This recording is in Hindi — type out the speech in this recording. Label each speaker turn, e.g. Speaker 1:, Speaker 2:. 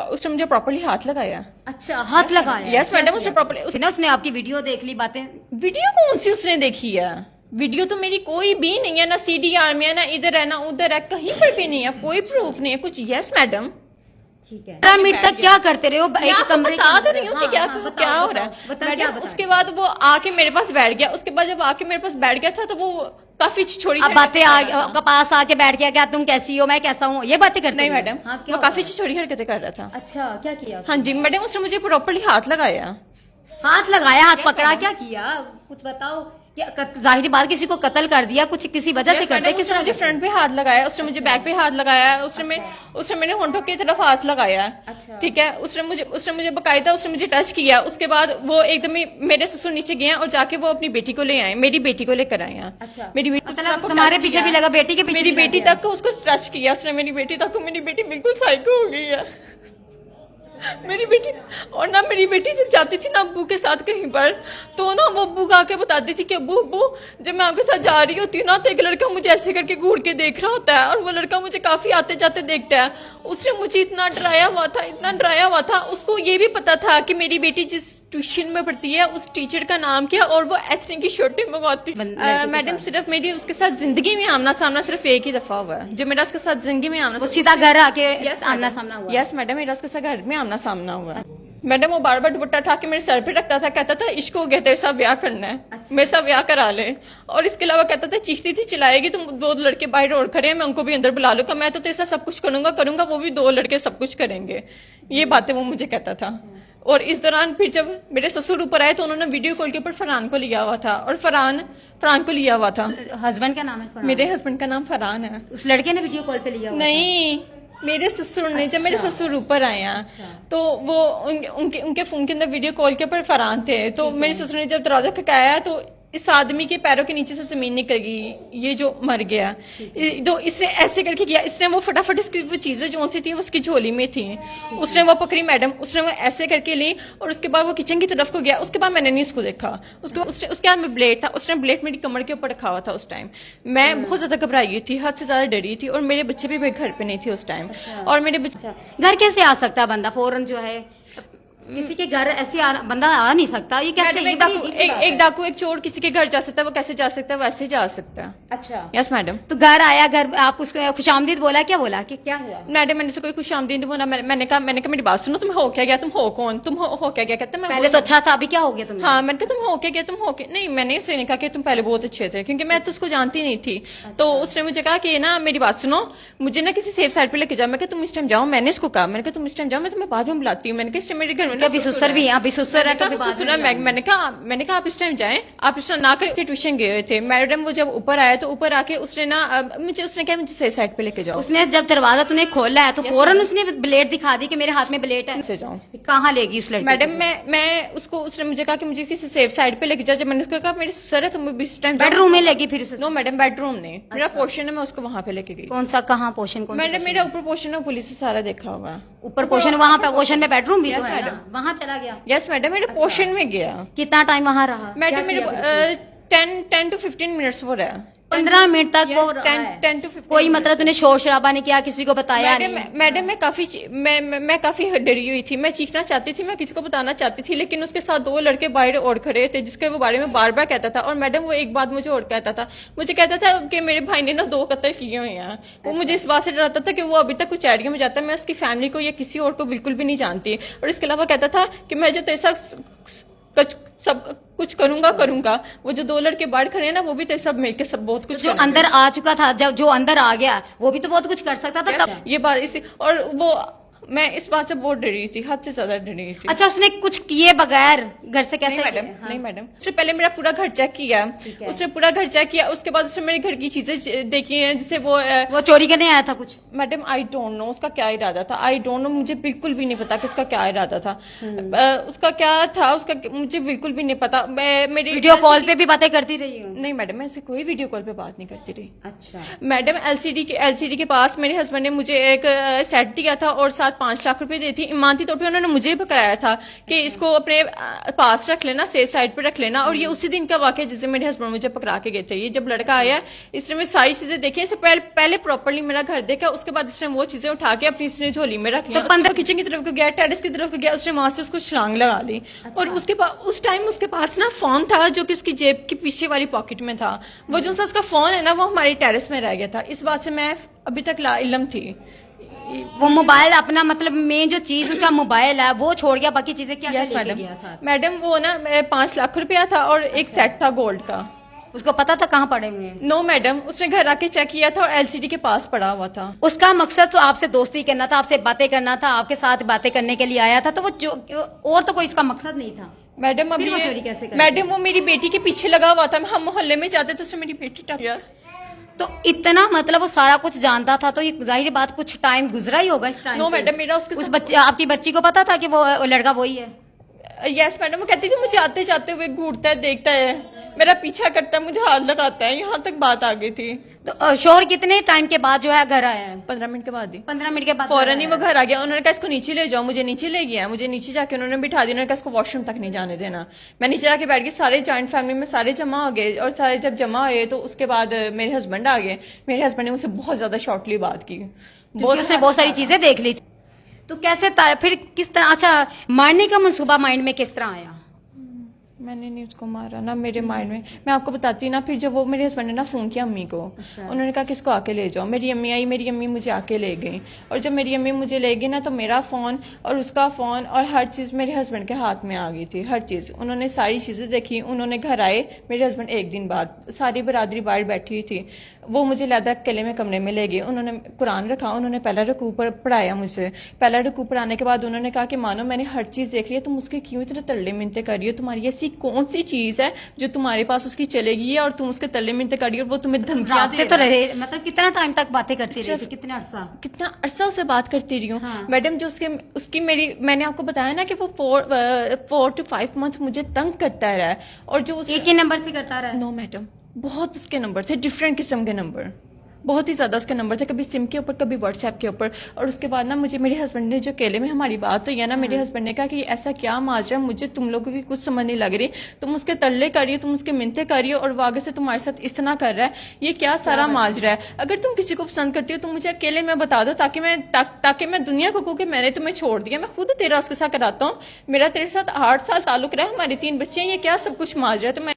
Speaker 1: उसने मुझे प्रॉपर्ली हाथ लगाया।
Speaker 2: अच्छा, हाथ लगाया?
Speaker 1: यस मैडम, उसने प्रॉपर्ली
Speaker 2: उसने आपकी वीडियो देख ली, बातें?
Speaker 1: वीडियो कौन सी उसने देखी है? वीडियो तो मेरी कोई भी नहीं है, ना CDR में है, ना इधर है, ना उधर है, कहीं पर भी नहीं है, कोई प्रूफ नहीं है कुछ। Yes madam.
Speaker 2: ठीक है। 15 मिनट तक क्या करते रहे हो एक कमरे
Speaker 1: बता तो रही हूँ कि क्या हो रहा है मैडम। उसके बाद वो आके मेरे पास बैठ गया। उसके बाद जब आके मेरे पास बैठ गया था तो वो काफी छिछोड़ी
Speaker 2: बातें पास आके बैठ गया, क्या तुम कैसी हो, मैं कैसा हूँ, ये बातें करते?
Speaker 1: नहीं मैडम, वो काफी छिछोड़ी हरकतें कर रहा था।
Speaker 2: अच्छा, क्या किया?
Speaker 1: हाँ जी मैडम, उसने मुझे प्रॉपर्ली हाथ लगाया।
Speaker 2: हाथ लगाया, हाथ पकड़ा, क्या किया कुछ बताओ? जाहिर बात, किसी को कत्ल कर दिया, कुछ किसी वजह से करते?
Speaker 1: उसने मुझे फ्रंट पे हाथ लगाया, उसने मुझे बैक पे हाथ लगाया, उसने मेरे होंठों की तरफ हाथ लगाया।
Speaker 2: अच्छा।
Speaker 1: ठीक है, उसने मुझे बकायदा उसने मुझे टच किया। उसके बाद वो एकदम ही मेरे ससुर नीचे गए और जाके वो अपनी बेटी को ले आए, मेरी बेटी को लेकर आए हैं।
Speaker 2: अच्छा।
Speaker 1: मेरी बेटी
Speaker 2: तुम्हारे पीछे भी लगा, बेटी के पीछे?
Speaker 1: मेरी बेटी तक उसको टच किया उसने, मेरी बेटी तक। मेरी बेटी बिल्कुल साइको हो गई है मेरी बेटी। और ना मेरी बेटी जब जाती थी ना अब्बू के साथ कहीं पर, तो ना वो अब्बू आके बताती थी कि अब्बू जब मैं आपके साथ जा रही होती हूँ ना तो एक लड़का मुझे ऐसे करके घूर के देख रहा होता है, और वो लड़का मुझे काफी आते जाते देखता है। उसने मुझे इतना डराया हुआ था, इतना डराया हुआ था। उसको ये भी पता था कि मेरी बेटी जिस ट्यूशन में पढ़ती है उस टीचर का नाम क्या, और वो एथनिक की शर्टें मंगवाती। मैडम सिर्फ मेरी उसके साथ जिंदगी में आमना सामना सिर्फ एक ही दफा हुआ है, जो मेरा उसके साथ जिंदगी में आमना।
Speaker 2: सीधा घर आके आमना सामना हुआ?
Speaker 1: यस मैडम, मेरा उसके साथ घर में आमना सामना हुआ। मैडम वो बार बार दुपट्टा उठा के मेरे सर पे रखता था, कहता था इश्क हो गया तेरे साथ ब्याह करना है। अच्छा। मेरे साथ ब्याह करा ले। और इसके अलावा कहता था चीखती थी चिल्लाएगी, तुम 2 लड़के बाहर रोड खड़े हैं, मैं उनको भी अंदर बुला लूंगा, मैं तो तेरे साथ सब कुछ करूंगा, वो भी 2 लड़के सब कुछ करेंगे। ये बातें वो मुझे कहता था। और इस दौरान फिर जब मेरे ससुर ऊपर आए तो उन्होंने वीडियो कॉल के ऊपर फरहान को लिया हुआ था, और फरहान को लिया हुआ था।
Speaker 2: हस्बैंड का नाम है?
Speaker 1: मेरे हस्बैंड का नाम फरहान है।
Speaker 2: उस लड़के ने वीडियो कॉल पे लिया हुआ? नहीं,
Speaker 1: मेरे ससुर ने। जब मेरे ससुर ऊपर आए हैं तो वो उनके फोन के अंदर वीडियो कॉल के ऊपर फरहान थे। तो मेरे ससुर ने जब दरवाजा खटकाया तो इस आदमी के पैरों के नीचे से जमीन निकल गई, ये जो मर गया। तो इसने ऐसे करके किया, इसने वो फटाफट इसकी वो चीजें जो सी थी उसकी झोली में थी, उसने वो पकड़ी मैडम, उसने वो ऐसे करके ली और उसके बाद वो किचन की तरफ को गया। उसके बाद मैंने नहीं इसको देखा। उसके हाथ में ब्लेड था, उसने ब्लेड मेरी कमर के ऊपर रखा हुआ था। उस टाइम मैं बहुत ज्यादा घबराई हुई थी, हद से ज्यादा डरी थी, और मेरे बच्चे भी घर पे नहीं थे उस टाइम। और मेरे बच्चे
Speaker 2: घर कैसे आ सकता है बंदा फौरन जो है? किसी के घर ऐसे बंदा आ नहीं सकता, ये कैसे?
Speaker 1: एक डाकू एक चोर किसी के घर जा सकता है, वो कैसे जा सकता है? वैसे जा सकता है।
Speaker 2: अच्छा।
Speaker 1: Yes madam.
Speaker 2: तो घर आया, घर आप उसको खुशामदीद बोला, क्या बोला कि क्या हुआ?
Speaker 1: मैडम मैंने से कोई खुशामदीद बोला। मैंने कहा मेरी बात सुनो, तुम हो क्या गया, तुम हो कौन, तुम हो क्या गया? कहते मैं
Speaker 2: पहले तो अच्छा था, अभी क्या हो गया तुम्हें?
Speaker 1: हाँ, मैंने कहा तुम हो क्या गया, तुम हो क्या? नहीं, मैंने उससे नहीं कहा कि तुम पहले बहुत अच्छे थे, क्योंकि मैं तो उसको जानती नहीं थी। तो उसने मुझे कहा कि ना मेरी बात सुनो, मुझे ना किसी सेफ साइड पे लेके जाओ। मैं तुम इस टाइम जाओ, मैंने इसको कहा, मैंने कहा तुम इस टाइम जाओ, मैं तुम्हें बाद में बुलाती हूँ। मैंने कहा इस टाइम मेरे घर में
Speaker 2: ससुर भी अभी ससुर है,
Speaker 1: मैंने कहा आप इस टाइम जाएं, आप इस टाइम ना कर ट्यूशन गए हुए थे। मैडम वो जब ऊपर आया तो ऊपर आके उसने क्या मुझे सेफ साइड पे लेके जाओ।
Speaker 2: उसने जब दरवाजा तूने खोला है तो फौरन उसने ब्लेड दिखा दी कि मेरे हाथ में ब्लेड है,
Speaker 1: से जाऊं।
Speaker 2: कहाँ लेगी उस लड़की?
Speaker 1: मैडम मैं उसने मुझे कहा कि मुझे किसी सेफ साइड पे लेके जाओ। जब मैंने उसको कहा मेरे सर है, तुम इस टाइम
Speaker 2: बेडरूम में लेगी? फिर
Speaker 1: नो मैडम, बेडरूम नहीं, मेरा पोर्शन है, मैं उसको वहां पे लेके गई।
Speaker 2: कौन सा, कहाँ पोर्शन?
Speaker 1: मैडम मेरा ऊपर पोर्शन है, पुलिस से सारा देखा हुआ।
Speaker 2: ऊपर पोर्शन, वहाँ पे पोर्शन में बेडरूम भी है ना? वहाँ चला गया?
Speaker 1: यस मैडम, मेरे पोर्शन में गया।
Speaker 2: कितना टाइम वहाँ रहा?
Speaker 1: मैडम मेरे 10 to 15 मिनट्स वो रहा।
Speaker 2: 15 मिनट तक वो
Speaker 1: 10 to 15।
Speaker 2: कोई मतलब तूने शोर शराबा नहीं किया, किसी को बताया नहीं?
Speaker 1: मैडम मैं काफी डरी हुई थी, मैं चीखना चाहती थी, मैं किसी को बताना चाहती थी, लेकिन उसके साथ 2 लड़के बाहर और खड़े थे जिसके वो बारे में बार बार कहता था। और मैडम वो एक बात मुझे और कहता था, मुझे कहता था कि मेरे भाई ने ना 2 कत्ल किए हुए हैं। वो मुझे इस बात से डराता था कि वो अभी तक कुछ एरिया में जाता है, मैं उसकी फैमिली को या किसी और को बिल्कुल भी नहीं जानती। और इसके अलावा कहता था कि मैं जो तेरे साथ सब कुछ करूंगा। वो जो 2 लड़के बाहर खड़े हैं ना, वो भी तेरे सब मिलके सब बहुत कुछ।
Speaker 2: जो अंदर आ चुका था, जब जो अंदर आ गया वो भी तो बहुत कुछ कर सकता था तब।
Speaker 1: ये बात इसी, और वो मैं इस बात से बहुत डरी थी, हद से ज्यादा डरी थी।
Speaker 2: अच्छा, उसने कुछ किए बगैर घर से कैसे?
Speaker 1: नहीं मैडम, उसने पहले मेरा पूरा घर चेक किया। उसने पूरा घर चेक किया, उसके बाद उसने मेरे घर की चीजें देखी हैं, जिसे वो
Speaker 2: चोरी करने आया था कुछ?
Speaker 1: मैडम आई डोंट नो उसका क्या इरादा था, आई डोंट नो, मुझे बिल्कुल भी नहीं पता कि उसका क्या इरादा था। उसका क्या था, उसका मुझे बिल्कुल भी नहीं पता। मेरी
Speaker 2: वीडियो कॉल पे भी बातें करती रही हूँ?
Speaker 1: नहीं मैडम, मैं ऐसे कोई वीडियो कॉल पे बात नहीं करती रही।
Speaker 2: अच्छा।
Speaker 1: मैडम एलसीडी के पास मेरे हस्बैंड ने मुझे एक सेट दिया था और साथ 5 लाख रुपए देती, ईमानती तौर पे उन्होंने मुझे पकड़ाया था कि इसको अपने पास रख लेना, सेफ साइड पे रख लेना। और ये उसी दिन का वाकया जिस दिन मेरे हस्बैंड मुझे पकड़ा के गए थे। ये जब लड़का आया इसने मेरी सारी चीजें देखी, इससे पहले प्रॉपर्ली मेरा घर देखा, उसके बाद इसने वो चीजें उठा के अपनी इसने झोली में रख लिया। तो किचन की तरफ को गया, टेरेस की तरफ को गया, उसने वहां से उसको छलांग लगा ली। और उसके बाद उस टाइम उसके पास ना फोन था जो कि उसकी जेब की पीछे वाली पॉकेट में था। वो जो सा उसका फोन है ना वो हमारी टेरेस में रह गया था। इस बात से मैं अभी तक लाइलम थी।
Speaker 2: वो मोबाइल अपना मतलब मेन जो चीज उसका मोबाइल है वो छोड़ गया, बाकी चीजें क्या
Speaker 1: यस
Speaker 2: लेके
Speaker 1: मैडम।
Speaker 2: गया साथ?
Speaker 1: मैडम वो ना 5 लाख रुपया था और एक सेट था गोल्ड का।
Speaker 2: उसको पता था कहाँ पड़े हुए हैं?
Speaker 1: नो मैडम, उसने घर आके चेक किया था और एलसीडी के पास पड़ा हुआ था।
Speaker 2: उसका मकसद तो आपसे दोस्ती करना था, आपसे बातें करना था, आपके साथ बातें करने के लिए आया था, तो वो जो और तो कोई इसका मकसद नहीं था।
Speaker 1: मैडम
Speaker 2: फिर
Speaker 1: अभी
Speaker 2: वो चोरी कैसे कर
Speaker 1: मैडम वो मेरी बेटी के पीछे लगा हुआ था। हम मोहल्ले में जाते तो उसने मेरी बेटी टक गया।
Speaker 2: तो इतना मतलब वो सारा कुछ जानता था, तो ये जाहिर बात कुछ टाइम गुजरा ही होगा इस टाइम।
Speaker 1: नो मैडम, मेरा उसके
Speaker 2: उस बच्चे आपकी बच्ची को पता था कि वो लड़का वही है?
Speaker 1: यस मैडम, वो कहती थी मुझे आते जाते हुए घूरता है, देखता है, मेरा पीछा करता है, मुझे हाथ लगाता है। यहाँ तक बात आ गई थी।
Speaker 2: तो शोहर कितने टाइम के बाद जो है घर आया है?
Speaker 1: 15 मिनट के बाद ही
Speaker 2: 15 मिनट के बाद
Speaker 1: फौरन ही वो घर आ गया। उन्होंने कहा इसको नीचे ले जाओ, मुझे नीचे ले गया। मुझे नीचे जाके उन्होंने बिठा दिया। उन्होंने कहा इसको वॉशरूम तक नहीं जाने देना। मैं नीचे जाके बैठ गई। सारे जॉइंट फैमिली में सारे जमा हो गए और सारे जब जमा हुए तो उसके बाद मेरे हस्बैंड आ गए। मेरे हस्बैंड ने मुझसे बहुत ज्यादा शॉर्टली बात की।
Speaker 2: उसने बहुत सारी चीजें देख ली थी। तो कैसे फिर किस तरह, अच्छा मारने का मंसूबा माइंड में किस तरह आया?
Speaker 1: मैंने नहीं उसको मारा ना, मेरे माइंड में। मैं आपको बताती ना, फिर जब वो मेरे हस्बैंड ने ना फोन किया अम्मी को। उन्होंने कहा कि इसको आके ले जाओ। मेरी अम्मी आई, मेरी अम्मी मुझे आके ले गई। और जब मेरी अम्मी मुझे ले गई ना तो मेरा फोन और उसका फोन और हर चीज मेरे हस्बैंड के हाथ में आ गई थी। हर चीज उन्होंने सारी चीजें देखी। उन्होंने घर आए मेरे हस्बैंड एक दिन बाद, सारी बरादरी बाहर बैठी हुई थी। वो मुझे लहदा अकेले में कमरे में ले गए। उन्होंने कुरान रखा, उन्होंने पहला रुकू पर पढ़ाया मुझे। पहला रुकू पढ़ाने के बाद उन्होंने कहा कि मानो मैंने हर चीज देख ली है, तुम उसके क्यों इतने तल्ले मिनते कर रही हो? तुम्हारी ऐसी कौन सी चीज है जो तुम्हारे पास उसकी चलेगी और तुम उसके तल्ले मिनते कर रही हो और वो तुम्हें धमकियां दे
Speaker 2: तो रहे? मतलब कितना टाइम तक बातें करती रही? कितना अरसा
Speaker 1: उससे बात करती रही हूँ।
Speaker 2: हाँ।
Speaker 1: मैडम जो उसकी मैंने आपको बताया ना कि वो 4 to 5 मंथ मुझे तंग करता रहा है। और जो
Speaker 2: एक ही नंबर से करता रहा?
Speaker 1: नो मैडम, बहुत उसके नंबर थे, डिफरेंट किस्म के नंबर, बहुत ही ज्यादा उसके नंबर थे, कभी सिम के ऊपर कभी व्हाट्सएप के ऊपर। और उसके बाद ना मुझे मेरे हस्बैंड ने, जो अकेले में हमारी बात हुई है ना, मेरे हस्बैंड ने कहा कि ऐसा क्या माजरा, मुझे तुम लोगों की कुछ समझ नहीं लग रही। तुम उसके तल्ले करियो, तुम उसके मिन्नतें करियो और वो आगे से तुम्हारे साथ इस तरह कर रहा है। ये क्या सारा माजरा है? अगर तुम किसी को पसंद करती हो तो मुझे अकेले में बता दो, ताकि मैं दुनिया को कहूँ कि मैंने तुम्हें छोड़ दिया। मैं खुद तेरा उसके साथ कराता हूँ। मेरा तेरे साथ 8 साल ताल्लुक रहा है, हमारे 3 बच्चे हैं। ये क्या सब कुछ माजरा है? तो मैं